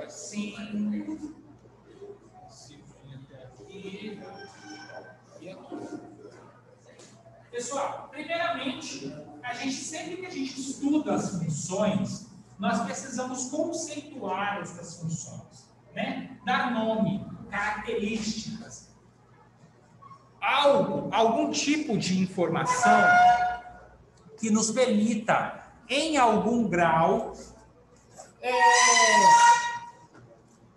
assim. Se vem até aqui. E aqui. Pessoal, primeiramente, sempre que a gente estuda as funções, nós precisamos conceituar essas funções, né? Dar nome, características, algum tipo de informação que nos permita, em algum grau,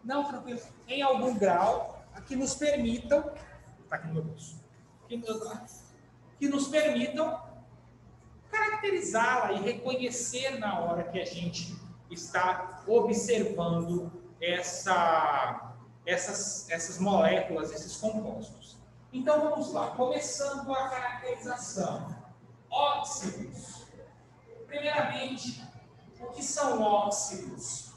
não, tranquilo, em algum grau, que nos permitam, tá aqui no meu bolso, que nos permitam caracterizá-la e reconhecer na hora que a gente está observando essas moléculas, esses compostos. Então vamos lá, começando a caracterização. Óxidos. Primeiramente, o que são óxidos?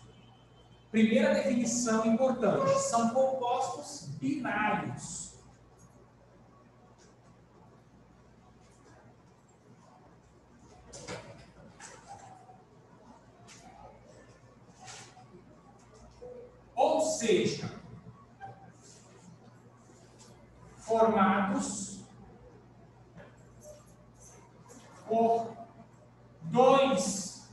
Primeira definição importante, são compostos binários. Ou seja, formados por dois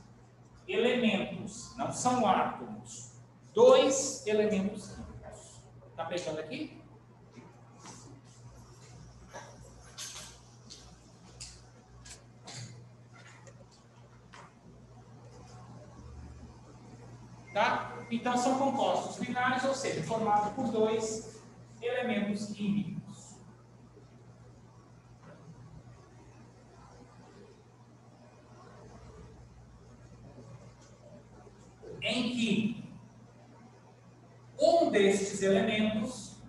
elementos, não são átomos, dois elementos químicos. Está pegando aqui? Tá? Então são compostos binários, ou seja, formados por dois elementos químicos. Em que um destes elementos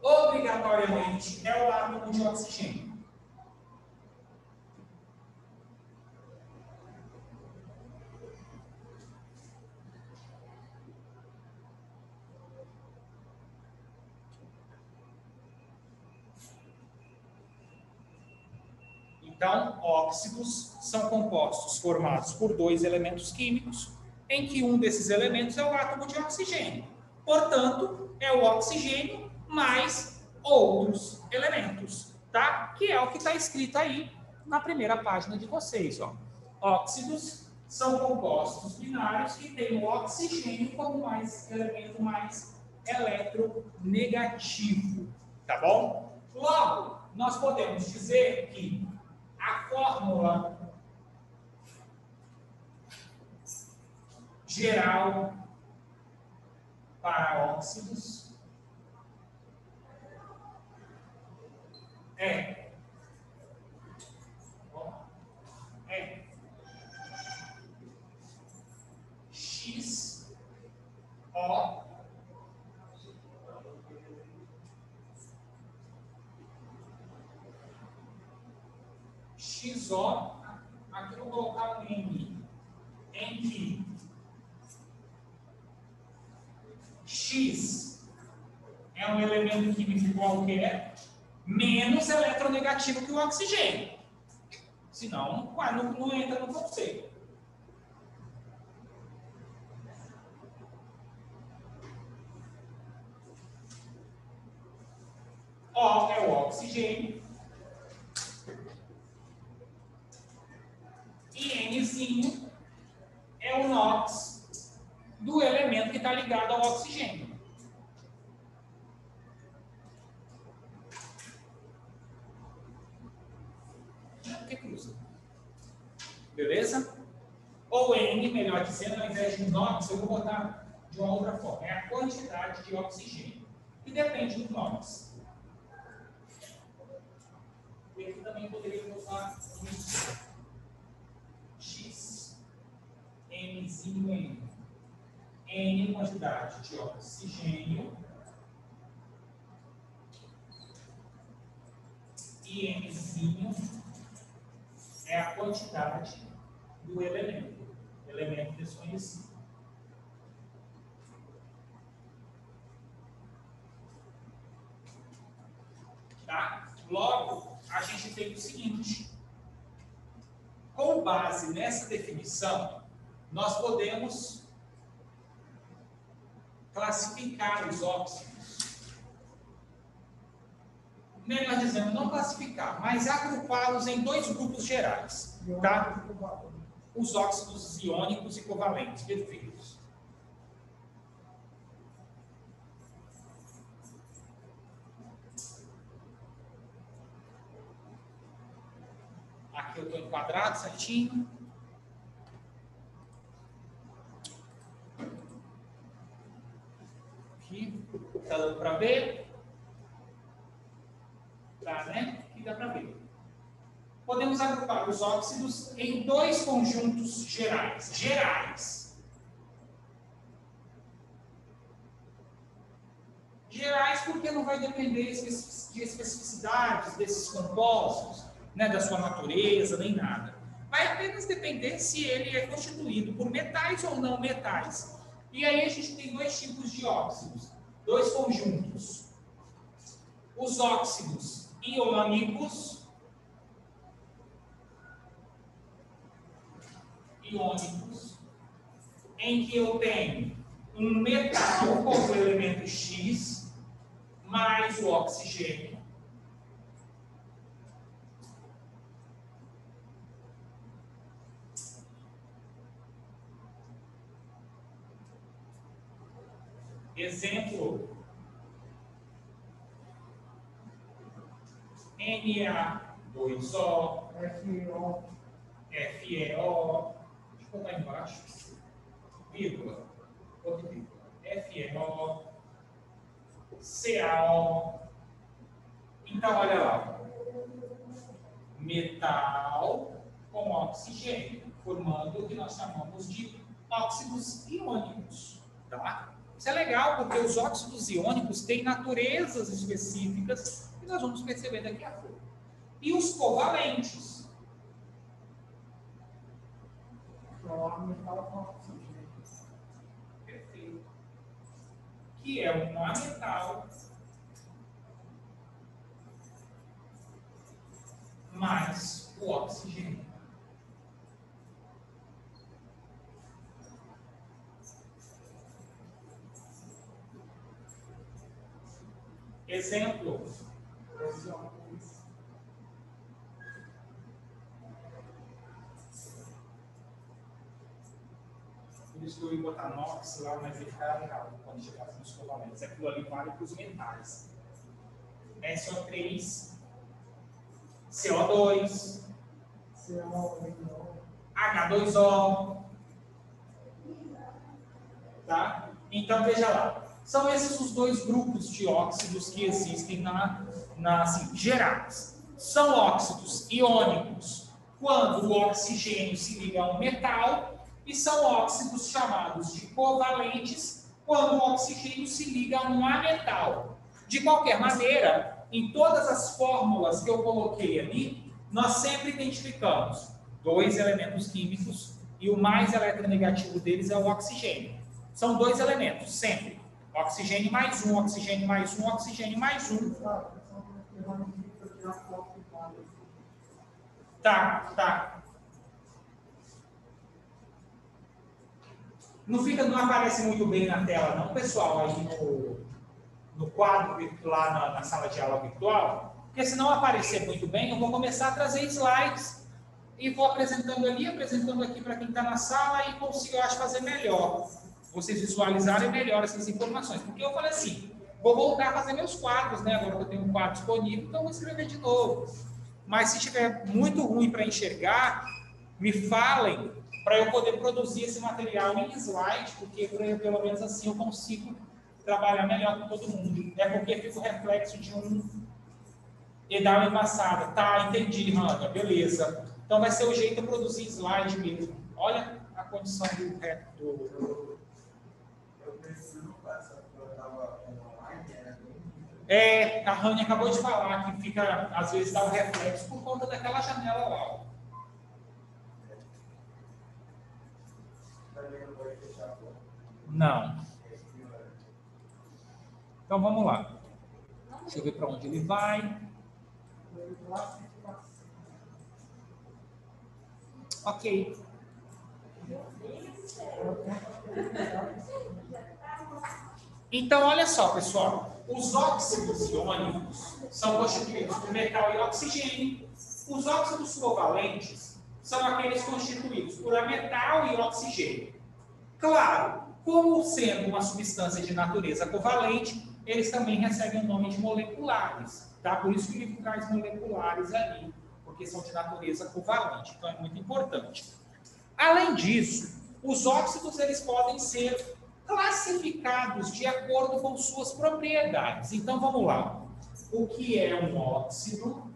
obrigatoriamente é o átomo de oxigênio. Então, óxidos são compostos formados por dois elementos químicos, em que um desses elementos é o átomo de oxigênio. Portanto, é o oxigênio mais outros elementos, tá? Que é o que está escrito aí na primeira página de vocês, ó. Óxidos são compostos binários que têm o oxigênio como elemento mais eletronegativo, tá bom? Logo, nós podemos dizer que a fórmula geral para óxidos é XO XO, aqui eu vou colocar um N, em que X é um elemento químico qualquer, menos eletronegativo que o oxigênio. Senão, não entra no conceito. O é o oxigênio. E Nzinho é o NOx do elemento que está ligado ao oxigênio. Que cruza. Beleza? Ou N, melhor dizendo, ao invés de NOx, eu vou botar de uma outra forma. É a quantidade de oxigênio. E depende do NOx. E aqui também poderia botar X, Nzinho N. N quantidade de oxigênio e Nzinho é a quantidade do elemento desconhecido. Tá? Logo, a gente tem o seguinte: com base nessa definição, nós podemos classificar os óxidos. Melhor dizendo, não classificar, mas agrupá-los em dois grupos gerais, tá? Os óxidos iônicos e covalentes, perfeitos. Aqui eu estou enquadrado certinho. Aqui, tá dando para ver? Tá, né? Aqui dá para ver. Podemos agrupar os óxidos em dois conjuntos gerais. Gerais porque não vai depender de especificidades desses compostos, né, da sua natureza, nem nada. Vai apenas depender se ele é constituído por metais ou não metais. E aí a gente tem dois tipos de óxidos, dois conjuntos. Os óxidos iônicos, em que eu tenho um metal como elemento X mais o oxigênio. Exemplo, Na2O, FeO, deixa eu botar embaixo, vírgula, outra vírgula, FeO, CaO. Então, olha lá, metal com oxigênio, formando o que nós chamamos de óxidos iônicos, tá? Isso é legal, porque os óxidos iônicos têm naturezas específicas que nós vamos perceber daqui a pouco. E os covalentes? Perfeito. Que é um ametal mais o oxigênio. Exemplo. Por isso que eu ia botar NOx lá, mas ele ficava errado quando chegasse nos covalentes. Aquilo ali vale para os metais. SO3, CO2, H2O. Tá? Então, veja lá. São esses os dois grupos de óxidos que existem assim, gerais. São óxidos iônicos quando o oxigênio se liga a um metal e são óxidos chamados de covalentes quando o oxigênio se liga a um ametal. De qualquer maneira, em todas as fórmulas que eu coloquei ali, nós sempre identificamos dois elementos químicos e o mais eletronegativo deles é o oxigênio. São dois elementos, sempre. Oxigênio mais um, oxigênio mais um, oxigênio mais um. Tá. Não aparece muito bem na tela, não, pessoal, aí no quadro lá na sala de aula virtual, porque se não aparecer muito bem, eu vou começar a trazer slides e vou apresentando ali, apresentando aqui para quem está na sala e consigo, eu acho, fazer melhor. Vocês visualizarem melhor essas informações. Porque eu falei assim, vou voltar a fazer meus quadros, né? Agora que eu tenho um quadro disponível, então eu vou escrever de novo. Mas se estiver muito ruim para enxergar, me falem para eu poder produzir esse material em slide, porque pelo menos assim eu consigo trabalhar melhor com todo mundo. É porque fica o reflexo de um e dar uma embaçada. Tá, entendi, Randa, beleza. Então vai ser o jeito de eu produzir slide mesmo. Olha a condição do a Rani acabou de falar que fica, às vezes dá um reflexo por conta daquela janela lá. Não. Então vamos lá. Deixa eu ver para onde ele vai. Ok. Então, olha só, pessoal. Os óxidos iônicos são constituídos por metal e oxigênio. Os óxidos covalentes são aqueles constituídos por metal e oxigênio. Claro, como sendo uma substância de natureza covalente, eles também recebem o nome de moleculares. Tá? Por isso que o livro traz moleculares ali, porque são de natureza covalente. Então, é muito importante. Além disso, os óxidos eles podem ser classificados de acordo com suas propriedades. Então, vamos lá. O que é um óxido?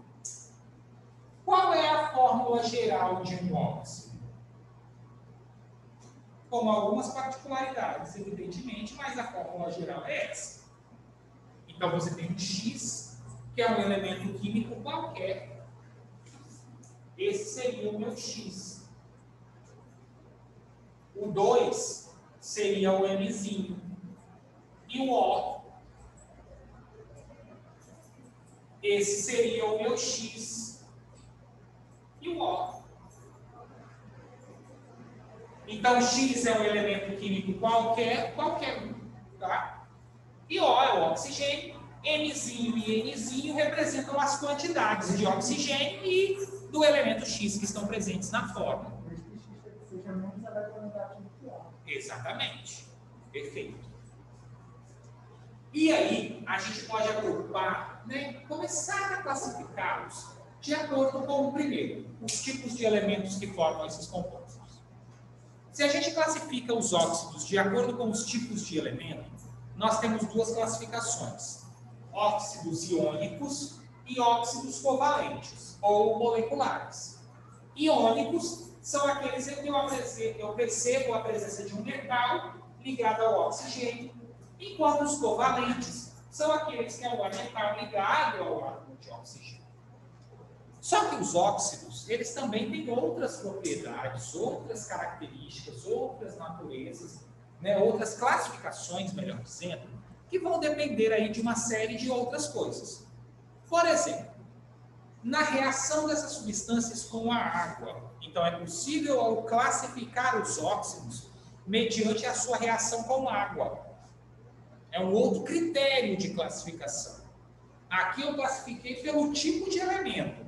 Qual é a fórmula geral de um óxido? Com algumas particularidades, evidentemente, mas a fórmula geral é essa. Então, você tem um X, que é um elemento químico qualquer. Esse seria o meu X. O 2 seria o Mzinho. E o O, esse seria o meu X. E o O. Então, X é um elemento químico qualquer um, tá? E O é o oxigênio. Mzinho e Nzinho representam as quantidades de oxigênio e do elemento X que estão presentes na fórmula. Exatamente. Perfeito. E aí, a gente pode agrupar, né, começar a classificá-los de acordo com, primeiro, os tipos de elementos que formam esses compostos. Se a gente classifica os óxidos de acordo com os tipos de elemento, nós temos duas classificações: óxidos iônicos e óxidos covalentes, ou moleculares. Iônicos são aqueles em que eu percebo a presença de um metal ligado ao oxigênio, enquanto os covalentes são aqueles que é um metal ligado ao átomo de oxigênio. Só que os óxidos, eles também têm outras propriedades, outras características, outras naturezas, né, outras classificações, melhor dizendo, que vão depender aí de uma série de outras coisas. Por exemplo, na reação dessas substâncias com a água. Então, é possível classificar os óxidos mediante a sua reação com água. É um outro critério de classificação. Aqui eu classifiquei pelo tipo de elemento.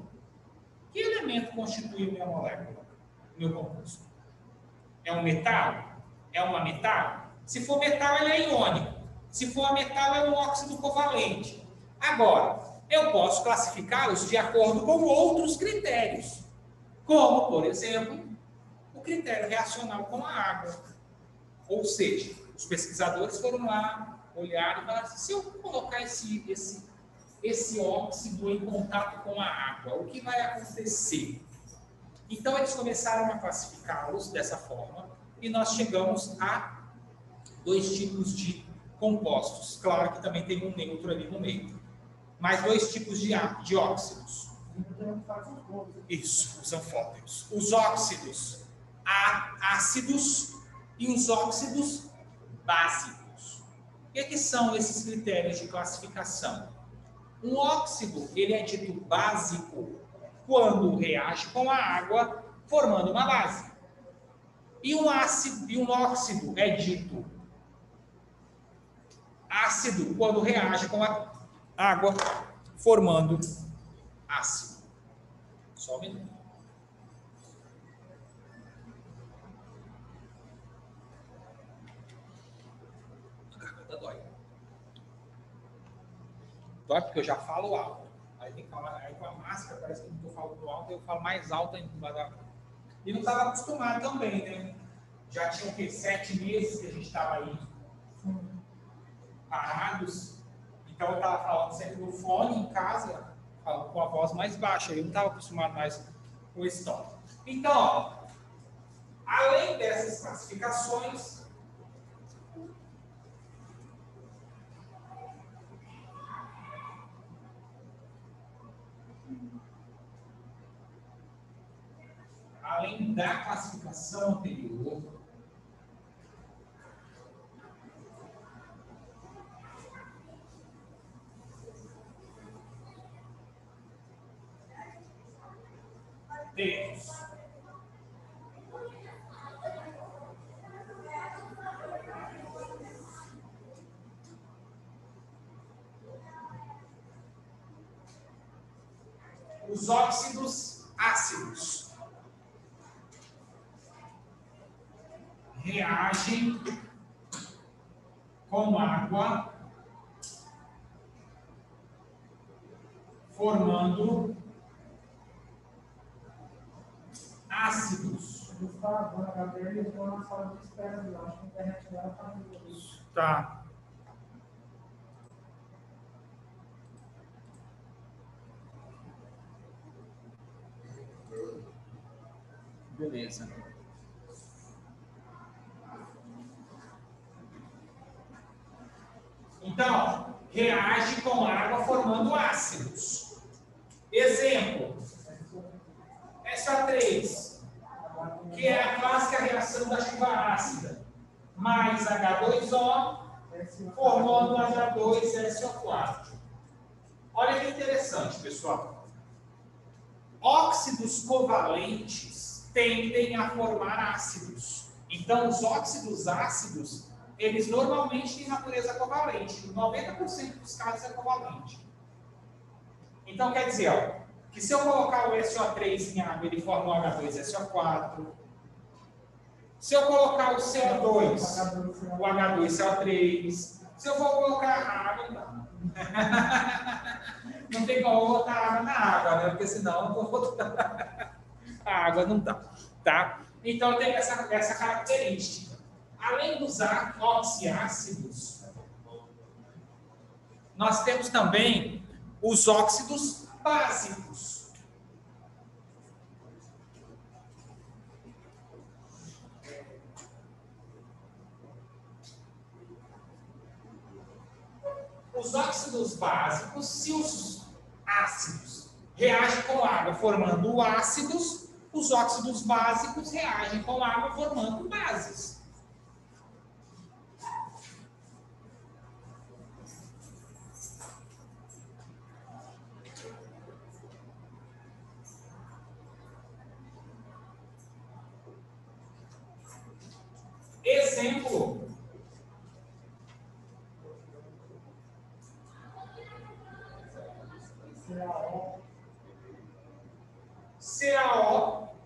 Que elemento constitui minha molécula, meu composto? É um metal? É uma metal? Se for metal, ele é iônico. Se for metal, é um óxido covalente. Agora, eu posso classificá-los de acordo com outros critérios, como, por exemplo, o critério reacional com a água. Ou seja, os pesquisadores foram lá, olharam e falaram assim: se eu colocar esse óxido em contato com a água, o que vai acontecer? Então, eles começaram a classificá-los dessa forma e nós chegamos a dois tipos de compostos. Claro que também tem um neutro ali no meio. Mais dois tipos de óxidos. Isso, os anfóteros. Os óxidos ácidos e os óxidos básicos. O que são esses critérios de classificação? Um óxido, ele é dito básico quando reage com a água, formando uma base. E um óxido é dito ácido quando reage com a água, formando ácido. Só um minuto. A garganta dói. Dói porque eu já falo alto. Aí tem que falar, aí com a máscara parece que eu não estou falando alto, eu falo mais alto ainda. E não estava acostumado também, né? Já tinha o quê? 7 meses que a gente estava aí parados. Então eu estava falando sempre no fone em casa, falando com a voz mais baixa. Eu não estava acostumado mais com esse tom. Então, ó, além dessas classificações, além da classificação anterior, temos os óxidos ácidos reagem com água, formando ácidos. Gustavo, a Gabriela entrou na sala de espera, eu acho que a internet dela está ruim. Tá. Beleza. Então, reage com água formando ácidos. Exemplo, SO3, que é a clássica reação da chuva ácida, mais H2O, formando H2SO4. Olha que interessante, pessoal. Óxidos covalentes tendem a formar ácidos. Então, os óxidos ácidos, eles normalmente têm natureza covalente. 90% dos casos é covalente. Então, quer dizer, ó, que se eu colocar o SO3 em água, ele forma o H2SO4. Se eu colocar o CO2, o H2CO3. Se eu for colocar água, não. Não tem como botar água na água, né? Porque senão eu vou botar a água, não dá, tá? Então tem essa característica. Além dos oxiácidos, nós temos também os óxidos básicos. Os óxidos básicos, se os ácidos reagem com água formando ácidos, os óxidos básicos reagem com água formando bases. Exemplo. CaO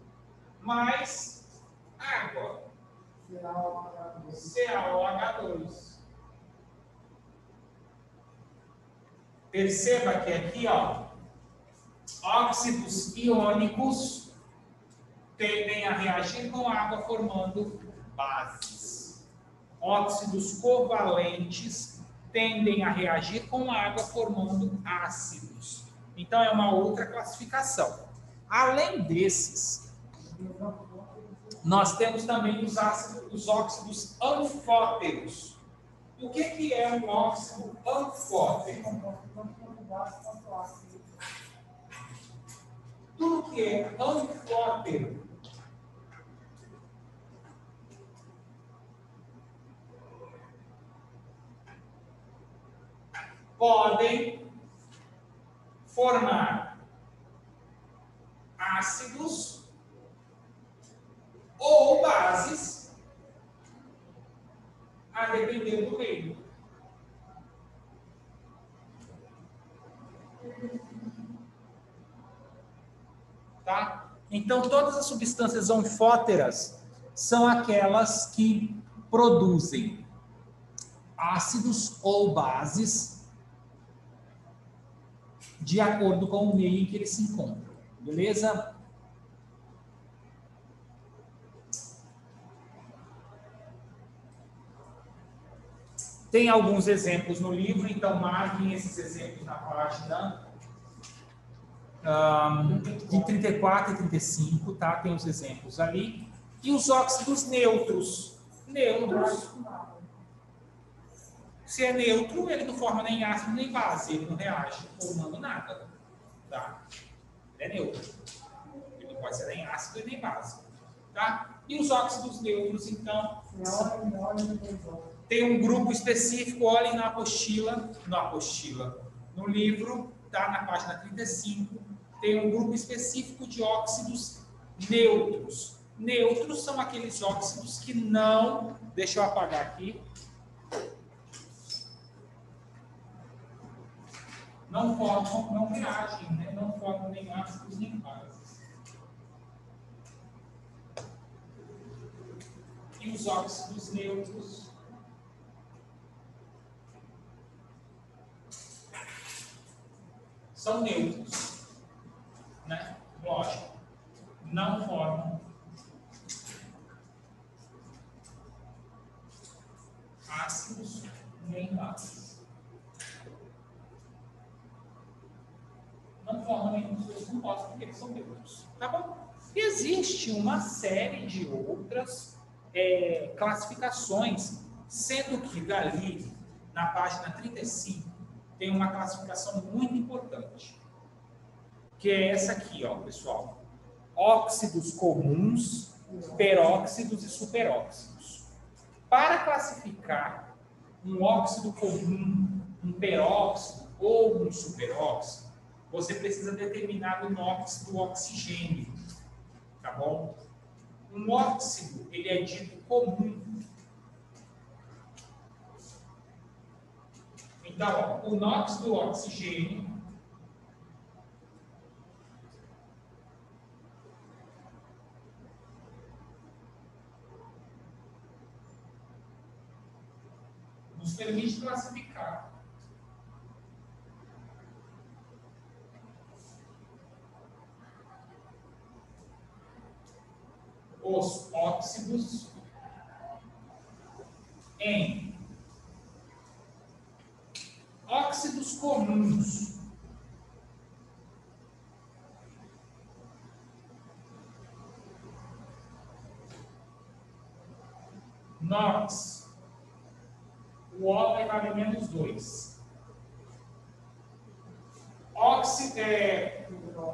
mais água. CaOH2. Perceba que aqui, ó, óxidos iônicos tendem a reagir com água formando bases. Óxidos covalentes tendem a reagir com água formando ácidos. Então é uma outra classificação. Além desses, nós temos também os óxidos anfóteros. O que é um óxido anfótero? Tudo que é anfótero podem formar ácidos ou bases, a depender do meio. Tá? Então, todas as substâncias anfóteras são aquelas que produzem ácidos ou bases de acordo com o meio em que eles se encontram. Beleza? Tem alguns exemplos no livro, então marquem esses exemplos na página de 34 e 35, tá? Tem os exemplos ali. E os óxidos neutros. Neutros. Se é neutro, ele não forma nem ácido nem base, ele não reage formando nada. Tá? Ele é neutro. Ele não pode ser nem ácido nem base. Tá? E os óxidos neutros, então, tem um grupo específico, olhem na apostila, no livro, tá? Na página 35, tem um grupo específico de óxidos neutros. Neutros são aqueles óxidos que não, deixa eu apagar aqui, não formam, não reagem, né? Não formam nem ácidos nem bases. E os óxidos neutros são neutros, né? Lógico, não formam ácidos nem bases. Não formam nenhum dos dois compostos porque eles são neutros. Tá bom? E existe uma série de outras classificações, sendo que dali, na página 35, tem uma classificação muito importante, que é essa aqui, ó, pessoal. Óxidos comuns, peróxidos e superóxidos. Para classificar um óxido comum, um peróxido ou um superóxido, você precisa determinar o NOx do oxigênio, tá bom? Um óxido, ele é dito comum. Então, ó, o NOx do oxigênio nos permite classificar os óxidos em óxidos comuns, NOx, o O vai valer menos 2.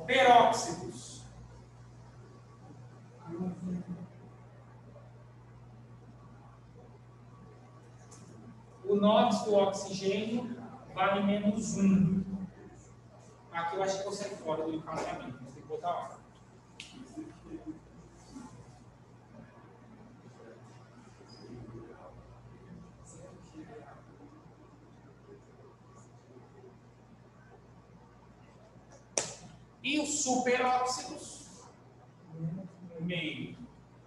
Peróxidos, o NOx do oxigênio vale menos 1. Aqui eu acho que eu saí fora do encaminhamento, mas tem que botar lá. E os superóxidos? Meio.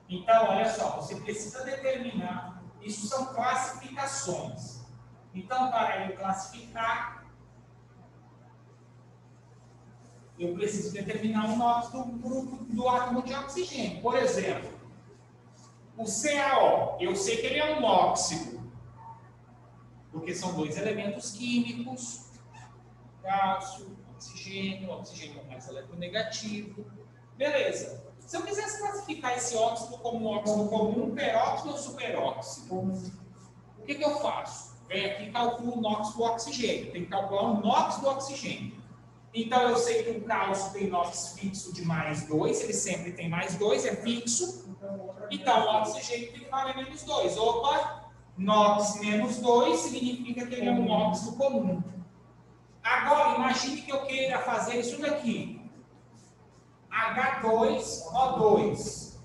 Então, olha só, você precisa determinar. Isso são classificações. Então, para eu classificar, eu preciso determinar o NOx do grupo do átomo de oxigênio. Por exemplo, o CaO, eu sei que ele é um óxido, porque são dois elementos químicos, cálcio, oxigênio mais eletronegativo. Beleza. Se eu quisesse classificar esse óxido como um óxido comum, peróxido ou superóxido, o que eu faço? Venho aqui e calculo o NOx do oxigênio. Tem que calcular o NOx do oxigênio. Então, eu sei que o cálcio tem NOx fixo de mais 2, ele sempre tem mais 2, é fixo. Então, o oxigênio tem que valer menos 2. Opa, NOx menos 2 significa que ele é um óxido comum. Agora, imagine que eu queira fazer isso daqui. H2O2.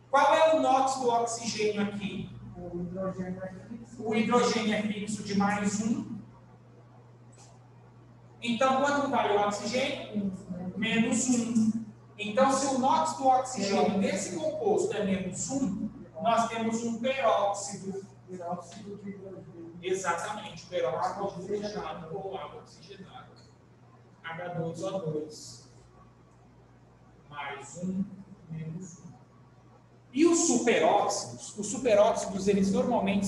Qual é o NOx do oxigênio aqui? O hidrogênio é fixo de mais 1. Então, quanto vale o oxigênio? Menos 1. Então, se o NOx do oxigênio desse composto é menos 1, nós temos um peróxido. Peróxido de hidrogênio. Exatamente, peróxido de hidrogênio ou água oxigenada. H2O2. Mais 1, menos 1. E os superóxidos, eles normalmente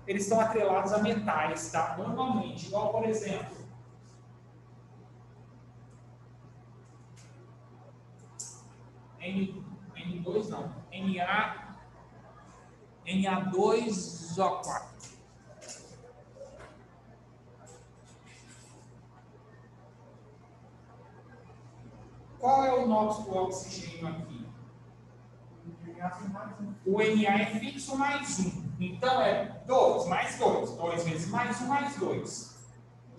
eles estão atrelados a metais, tá? Normalmente, igual, por exemplo, N2 não, Na2O4. Qual é o NOx do oxigênio aqui? O Na é fixo mais 1. Então é 2 mais 2. 2 vezes mais 1 mais 2.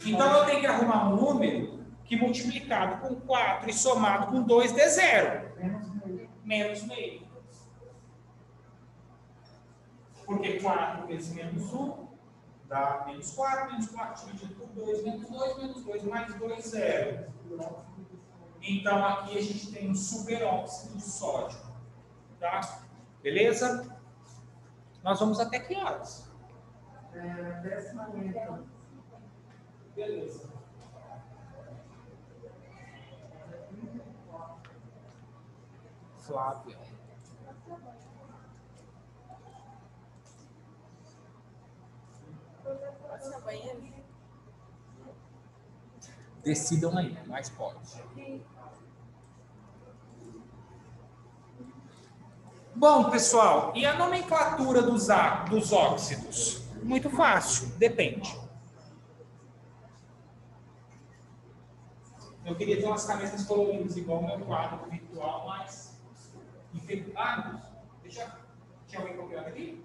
Então eu tenho que arrumar um número que multiplicado com 4 e somado com 2 dê 0. Menos meio. Porque 4 vezes menos 1 Dá menos 4 dividido por 2, menos 2, mais 2, 0. Então, aqui a gente tem um superóxido de sódio. Tá? Beleza? Nós vamos até que horas? Dessa maneira. Beleza. Flávia. Decidam aí, mas pode. Bom, pessoal, e a nomenclatura dos óxidos? Muito fácil, depende. Eu queria ter umas camisas coloridas igual o meu quadro virtual, mas... Tinha alguém copiando aqui?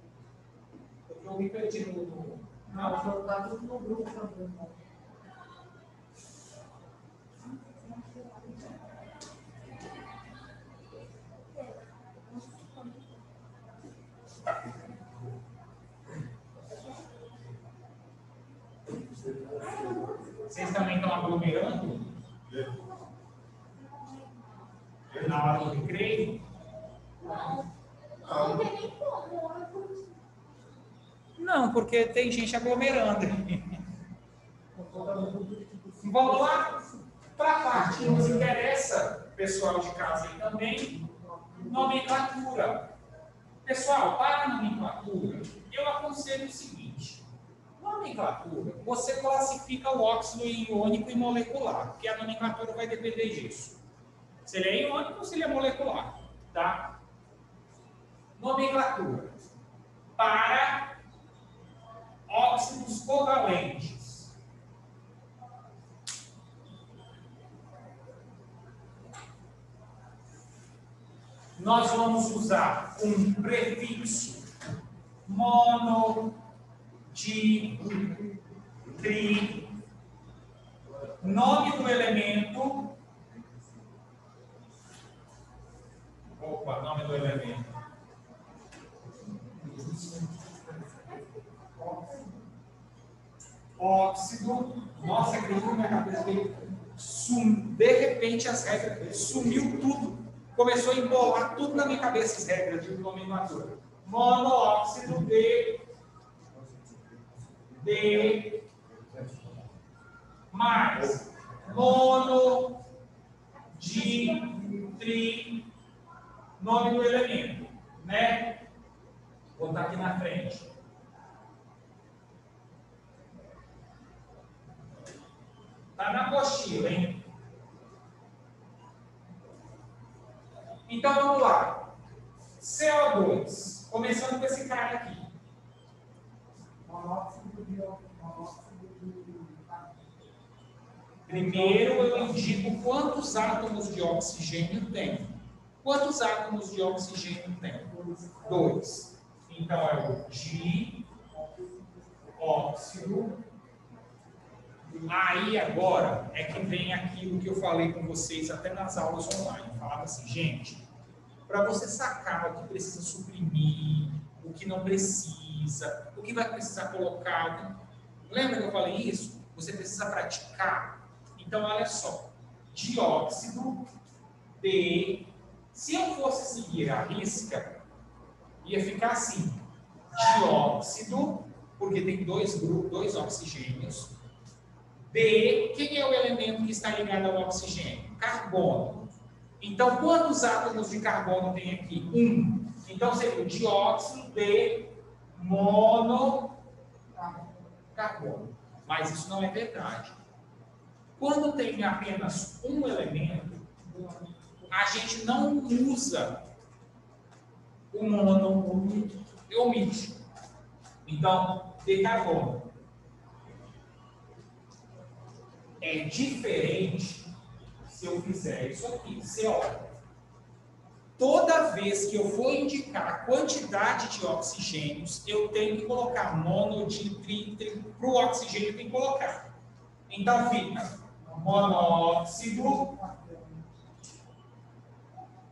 Eu me perdi no... Não, está tudo no grupo também. Vocês também estão aglomerando? Na hora do recreio? Não, porque tem gente aglomerando. Vamos lá para a parte que nos interessa, pessoal de casa aí também, nomenclatura. Pessoal, para a nomenclatura, eu aconselho o seguinte: nomenclatura, você classifica o óxido em iônico e molecular, porque a nomenclatura vai depender disso. Se ele é iônico ou se ele é molecular, tá? Nomenclatura para óxidos covalentes. Nós vamos usar um prefixo mono, di, tri, nome do elemento. Opa, nome do elemento. Óxido. Nossa, acredito na minha cabeça que de repente as regras sumiu tudo. Começou a embolar tudo na minha cabeça as regras de nomenclatura. Monóxido de mais mono, di, tri, nome do elemento, né? Vou botar aqui na frente. Tá na apostila, hein? Então vamos lá. CO2, começando com esse cara aqui. Primeiro eu indico quantos átomos de oxigênio tem. Quantos átomos de oxigênio tem? 2. Então é o dióxido. Aí agora é que vem aquilo que eu falei com vocês até nas aulas online. Eu falava assim, gente, para você sacar o que precisa suprimir, o que não precisa, o que vai precisar colocar. Lembra que eu falei isso? Você precisa praticar. Então, olha só. Dióxido de... Se eu fosse seguir a risca, ia ficar assim. Dióxido, porque tem dois grupos, 2 oxigênios. D, quem é o elemento que está ligado ao oxigênio? Carbono. Então, quantos átomos de carbono tem aqui? 1. Então, seria o dióxido de monocarbono. Mas isso não é verdade. Quando tem apenas um elemento, a gente não usa o mono, omite. Então, de carbono. É diferente se eu fizer isso aqui, CO. Toda vez que eu for indicar a quantidade de oxigênios, eu tenho que colocar mono, di, tri, para o oxigênio tem que colocar. Então fica monóxido,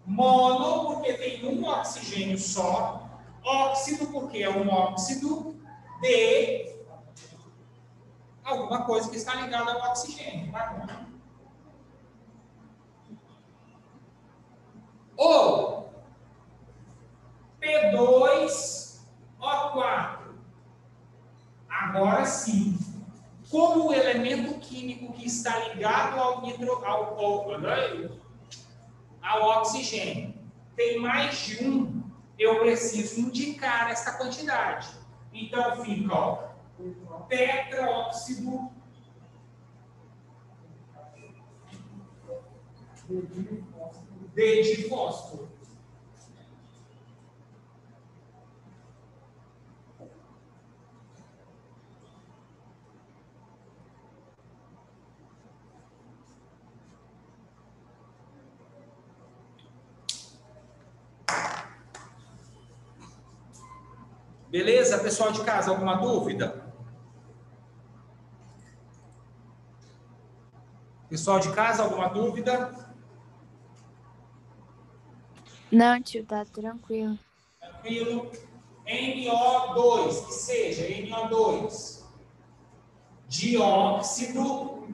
mono porque tem um oxigênio só, óxido porque é um óxido, de alguma coisa que está ligada ao oxigênio. Tá? Ou P2O4. Agora sim, como o elemento químico que está ligado ao oxigênio tem mais de um, eu preciso indicar essa quantidade. Então fica, ó, tetraóxido de fósforo. Beleza, pessoal de casa, alguma dúvida? Pessoal de casa, alguma dúvida? Não, tio, tá tranquilo. Tranquilo. NO2, que seja NO2. Dióxido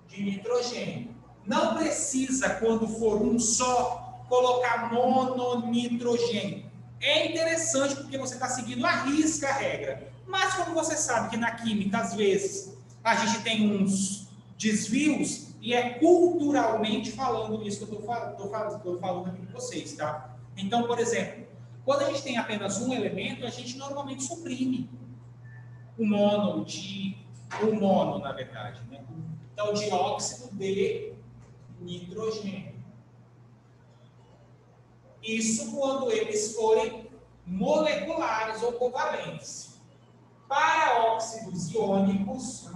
de nitrogênio. Não precisa, quando for um só, colocar mononitrogênio. É interessante porque você está seguindo à risca a regra. Mas como você sabe que na química, às vezes, a gente tem uns desvios, e é culturalmente falando isso que eu estou falando aqui com vocês, tá? Então, por exemplo, quando a gente tem apenas um elemento, a gente normalmente suprime o mono, na verdade, né? Então, dióxido de nitrogênio. Isso quando eles forem moleculares ou covalentes. Para óxidos iônicos,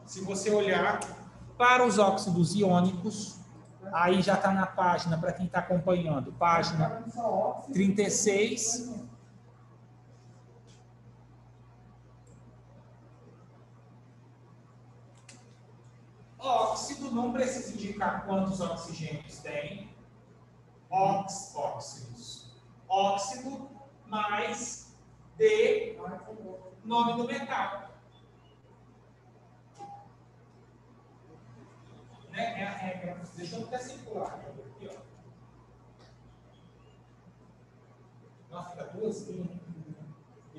se você olhar para os óxidos iônicos, aí já está na página, para quem está acompanhando, página 36. Óxido não precisa indicar quantos oxigênios tem. Óxidos. Óxido mais D, nome do metal. Né? É a regra. Deixa eu até circular aqui, ó. Nossa, fica duas. Me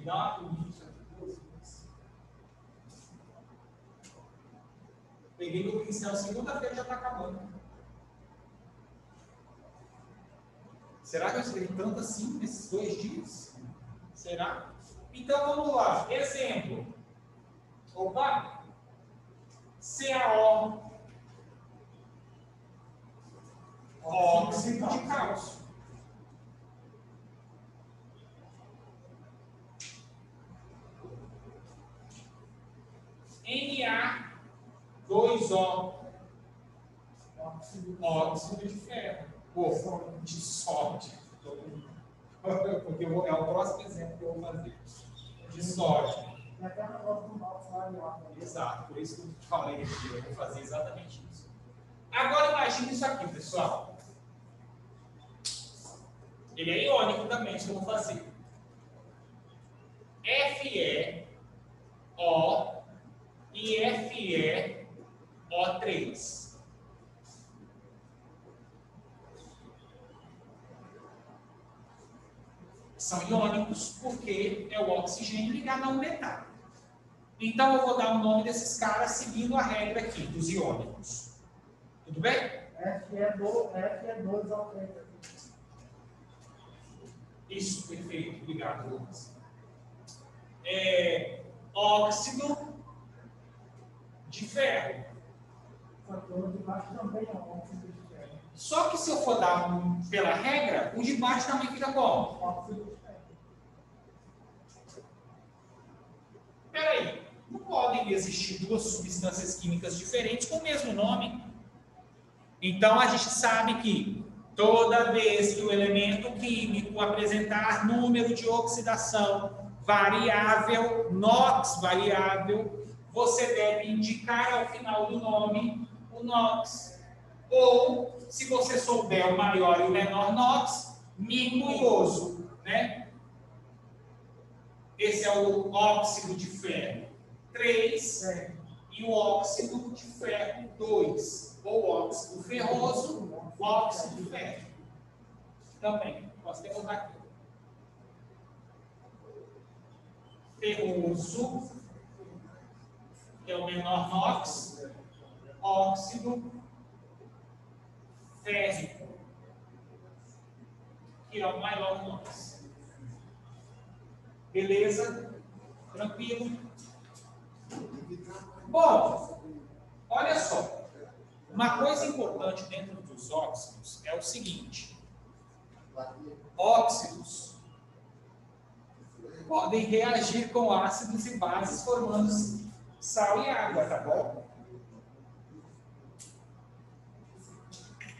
dá uma polícia aqui, duas. Peguei meu pincel, segunda-feira já está acabando. Será que eu escrevi tanto assim nesses 2 dias? Será? Então vamos lá. Exemplo. Opa! CaO. Óxido de cálcio. Na2O. Óxido de ferro. Ou de sódio. Porque é o próximo exemplo que eu vou fazer. De sódio. Exato, por isso que eu falei aqui. Eu vou fazer exatamente isso. Agora imagine isso aqui, pessoal. Ele é iônico também, isso que eu vou fazer. FeO e FeO3. São iônicos porque é o oxigênio ligado a um metal. Então eu vou dar o nome desses caras seguindo a regra aqui, dos iônicos. Tudo bem? Fe2O3. Isso, perfeito. Obrigado, Lucas. Óxido de ferro. Só que se eu for dar pela regra, o de baixo também fica como? Espera aí. Não podem existir duas substâncias químicas diferentes com o mesmo nome. Então, a gente sabe que toda vez que o elemento químico apresentar número de oxidação variável, NOx variável, você deve indicar ao final do nome o NOx. Ou, se você souber o maior e o menor NOx, mico né? Esse é o óxido de ferro 3 e o óxido de ferro 2, ou óxido ferroso, o óxido de ferro. Também, nós temos aqui ferroso, que é o menor NOx, óxido férrico, que é o maior NOx. Beleza? Tranquilo? Bom, olha só. Uma coisa importante dentro dos óxidos é o seguinte. Óxidos podem reagir com ácidos e bases formando sal e água, tá bom?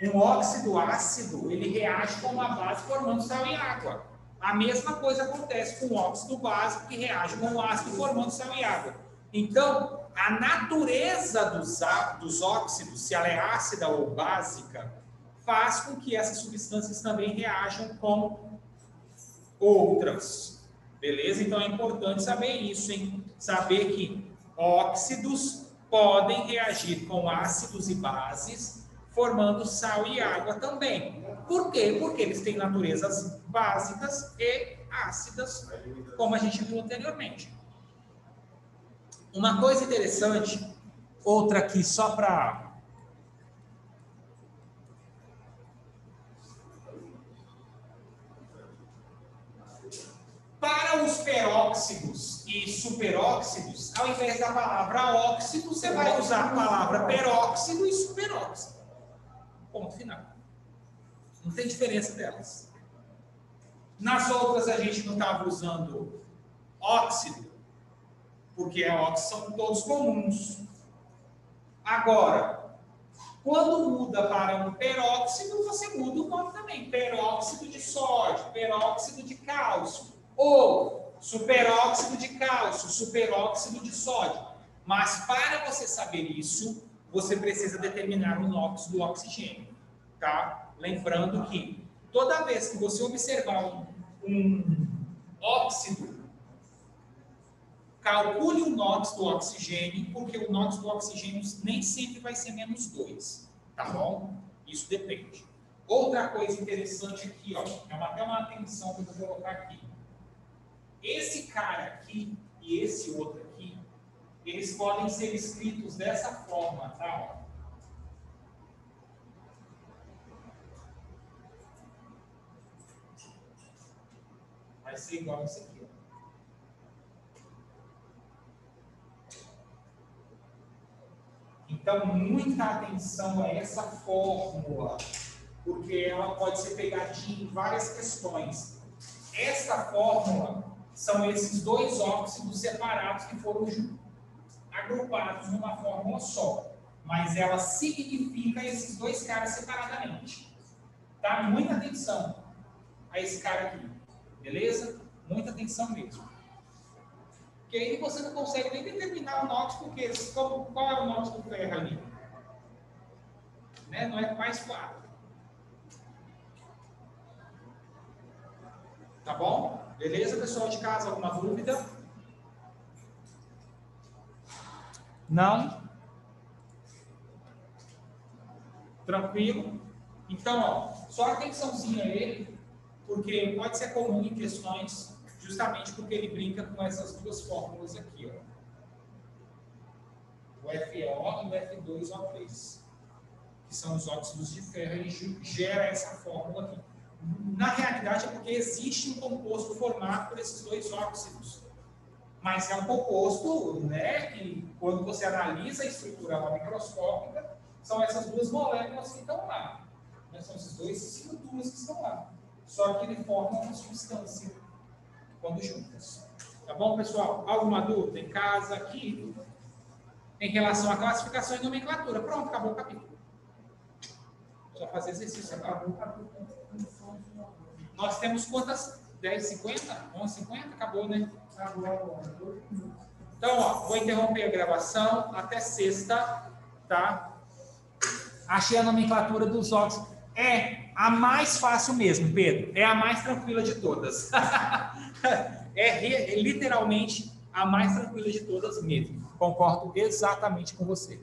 Um óxido ácido, ele reage com uma base formando sal e água. A mesma coisa acontece com o óxido básico que reage com o ácido formando sal e água. Então, a natureza dos óxidos, se ela é ácida ou básica, faz com que essas substâncias também reajam com outras. Beleza? Então é importante saber isso, hein? Saber que óxidos podem reagir com ácidos e bases, formando sal e água também. Por quê? Porque eles têm naturezas básicas e ácidas, como a gente viu anteriormente. Uma coisa interessante, outra aqui só para... Para os peróxidos e superóxidos, ao invés da palavra óxido, você vai usar a palavra peróxido e superóxido. Ponto final. Não tem diferença delas. Nas outras a gente não estava usando óxido, porque óxidos são todos comuns. Agora, quando muda para um peróxido, você muda o nome também. Peróxido de sódio, peróxido de cálcio, ou superóxido de cálcio, superóxido de sódio. Mas para você saber isso, você precisa determinar o NOx do oxigênio, tá? Lembrando que toda vez que você observar um óxido, calcule o NOx do oxigênio, porque o NOx do oxigênio nem sempre vai ser menos 2, tá bom? Isso depende. Outra coisa interessante aqui, ó, até uma atenção que eu vou colocar aqui. Esse cara aqui e esse outro aqui, eles podem ser escritos dessa forma, tá? Vai ser igual isso aqui, ó. Então, muita atenção a essa fórmula, porque ela pode ser pegadinha em várias questões. Esta fórmula são esses dois óxidos separados que foram agrupados numa fórmula só. Mas ela significa esses dois caras separadamente. Tá? Muita atenção a esse cara aqui. Beleza? Muita atenção mesmo. Porque aí você não consegue nem determinar o NOx, porque qual é o NOx do ferro ali? Né? Não é mais claro. Tá bom? Beleza, pessoal de casa? Alguma dúvida? Não? Tranquilo? Então, ó, só atençãozinha a ele, porque pode ser comum em questões, justamente porque ele brinca com essas duas fórmulas aqui, ó. O FeO e o F2O3, que são os óxidos de ferro, ele gera essa fórmula aqui. Na realidade, é porque existe um composto formado por esses dois óxidos. Mas é um composto, né, que quando você analisa a estrutura microscópica, são essas duas moléculas que estão lá. Né? São esses dois símbolos que estão lá. Só que ele forma uma substância quando juntas. Tá bom, pessoal? Alguma dúvida em casa aqui? Em relação à classificação e nomenclatura. Pronto, acabou o capítulo. Só fazer exercício agora. Nós temos quantas? 10h50? 11h50? Acabou, né? Acabou. Então, ó, vou interromper a gravação até sexta, tá? Achei a nomenclatura dos óxidos. a mais fácil mesmo, Pedro. É a mais tranquila de todas. É literalmente a mais tranquila de todas mesmo. Concordo exatamente com você.